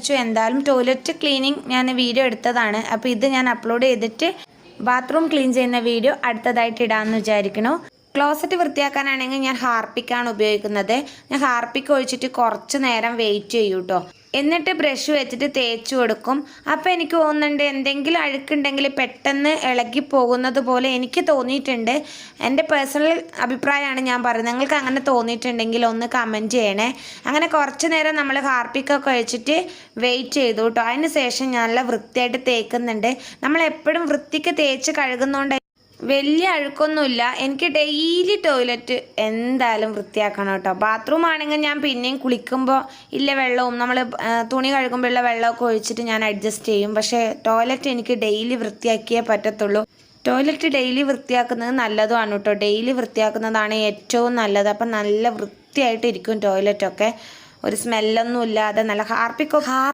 വിചാരിച്ചു എന്തായാലും toilet cleaning ഞാൻ വീഡിയോ എടുത്തതാണ്. അപ്പോൾ ഇത് ഞാൻ അപ്ലോഡ് ചെയ്തിട്ട് ബാത്റൂം ക്ലീൻ ചെയ്യുന്ന വീഡിയോ അടുത്തതായിട്ട് ഇടാമെന്ന് വിചാരിക്കണു. ക്ലോസറ്റ് വൃത്തിയാക്കാനാണെങ്കിൽ ഞാൻ ഹാർപ്പിക്കാണ് ഉപയോഗിക്കുന്നത്. ഞാൻ ഹാർപ്പിക്ക് ഒഴിച്ചിട്ട് കുറച്ച് നേരം വെയിറ്റ് ചെയ്യും കേട്ടോ. എന്നിട്ട് ബ്രഷ് വെച്ചിട്ട് തേച്ച് കൊടുക്കും. അപ്പോൾ എനിക്ക് തോന്നുന്നുണ്ട് എന്തെങ്കിലും അഴുക്കുണ്ടെങ്കിൽ പെട്ടെന്ന് ഇളകി പോകുന്നത് പോലെ എനിക്ക് തോന്നിയിട്ടുണ്ട്. എൻ്റെ പേഴ്സണൽ അഭിപ്രായമാണ് ഞാൻ പറയുന്നത്. നിങ്ങൾക്ക് അങ്ങനെ തോന്നിയിട്ടുണ്ടെങ്കിൽ ഒന്ന് കമൻറ്റ് ചെയ്യണേ. അങ്ങനെ കുറച്ച് നേരം നമ്മൾ ഹാർപ്പിക്കൊക്കെ ഒഴിച്ചിട്ട് വെയിറ്റ് ചെയ്തു കേട്ടോ. അതിന് ശേഷം നല്ല വൃത്തിയായിട്ട് തേക്കുന്നുണ്ട്. നമ്മൾ എപ്പോഴും വൃത്തിക്ക് തേച്ച് കഴുകുന്നതുകൊണ്ട് വലിയ അഴുക്കൊന്നുമില്ല. എനിക്ക് ഡെയിലി ടോയ്ലറ്റ് എന്തായാലും വൃത്തിയാക്കണം കേട്ടോ. ബാത്റൂം ആണെങ്കിൽ ഞാൻ പിന്നെയും കുളിക്കുമ്പോൾ ഇല്ല വെള്ളവും നമ്മൾ തുണി കഴുകുമ്പോഴുള്ള വെള്ളമൊക്കെ ഒഴിച്ചിട്ട് ഞാൻ അഡ്ജസ്റ്റ് ചെയ്യും. പക്ഷേ ടോയ്ലറ്റ് എനിക്ക് ഡെയിലി വൃത്തിയാക്കിയേ പറ്റത്തുള്ളൂ. ടോയ്ലറ്റ് ഡെയിലി വൃത്തിയാക്കുന്നത് നല്ലതുമാണ് കേട്ടോ. ഡെയിലി വൃത്തിയാക്കുന്നതാണ് ഏറ്റവും നല്ലത്. അപ്പം നല്ല വൃത്തിയായിട്ടിരിക്കും ടോയ്ലറ്റൊക്കെ. ഒരു സ്മെല്ലൊന്നും ഇല്ലാതെ നല്ല ഹാർപ്പിക്കൊക്കെ